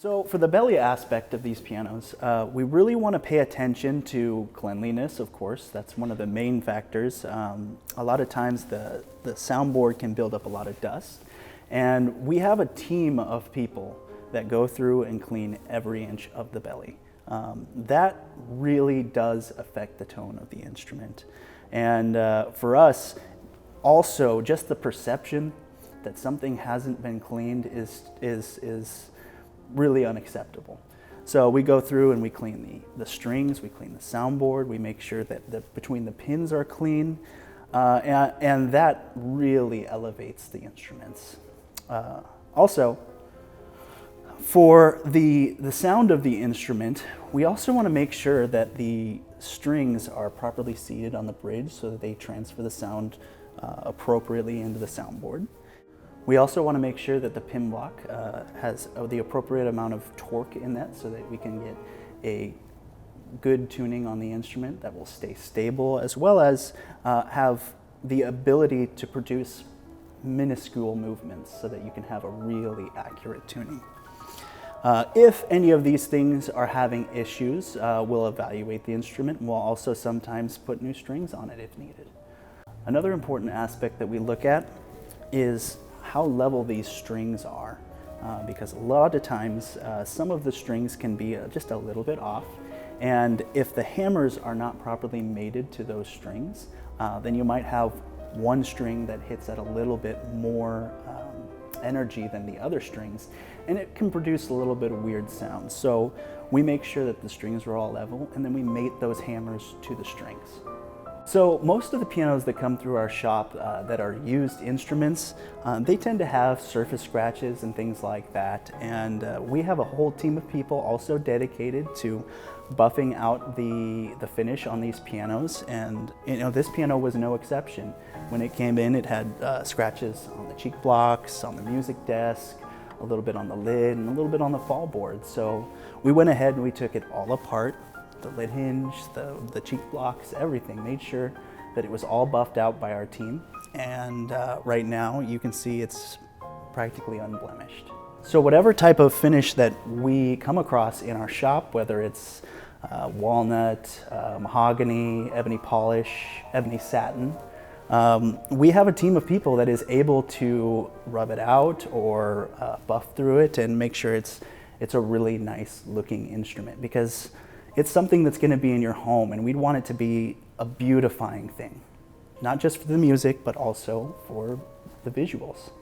So for the belly aspect of these pianos, we really want to pay attention to cleanliness, of course. That's one of the main factors. A lot of times the soundboard can build up a lot of dust. And we have a team of people that go through and clean every inch of the belly. That really does affect the tone of the instrument. And for us, also just the perception that something hasn't been cleaned is really unacceptable. So we go through and we clean the strings, we clean the soundboard, we make sure that between the pins are clean, and that really elevates the instruments. Also, for the sound of the instrument, we also want to make sure that the strings are properly seated on the bridge so that they transfer the sound appropriately into the soundboard. We also want to make sure that the pin block has the appropriate amount of torque in that so that we can get a good tuning on the instrument that will stay stable, as well as have the ability to produce minuscule movements so that you can have a really accurate tuning. If any of these things are having issues, we'll evaluate the instrument, and we'll also sometimes put new strings on it if needed. Another important aspect that we look at is how level these strings are, because a lot of times some of the strings can be just a little bit off, and if the hammers are not properly mated to those strings, then you might have one string that hits at a little bit more energy than the other strings, and it can produce a little bit of weird sounds. So we make sure that the strings are all level, and then we mate those hammers to the strings. So most of the pianos that come through our shop that are used instruments, they tend to have surface scratches and things like that. And we have a whole team of people also dedicated to buffing out the finish on these pianos. And this piano was no exception. When it came in, it had scratches on the cheek blocks, on the music desk, a little bit on the lid, and a little bit on the fall board. So we went ahead and we took it all apart. The lid hinge, the cheek blocks, everything. Made sure that it was all buffed out by our team. And right now you can see it's practically unblemished. So whatever type of finish that we come across in our shop, whether it's walnut, mahogany, ebony polish, ebony satin, we have a team of people that is able to rub it out or buff through it and make sure it's a really nice looking instrument, because it's something that's going to be in your home, and we'd want it to be a beautifying thing, not just for the music, but also for the visuals.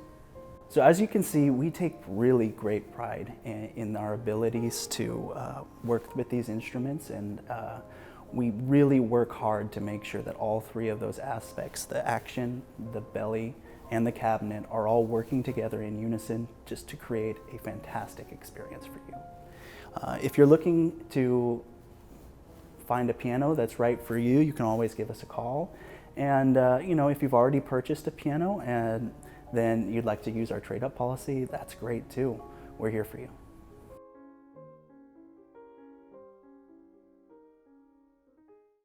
So as you can see, we take really great pride in our abilities to work with these instruments, and we really work hard to make sure that all three of those aspects, the action, the belly, and the cabinet, are all working together in unison just to create a fantastic experience for you. If you're looking to find a piano that's right for you, you can always give us a call. And if you've already purchased a piano and then you'd like to use our trade-up policy, that's great too. We're here for you.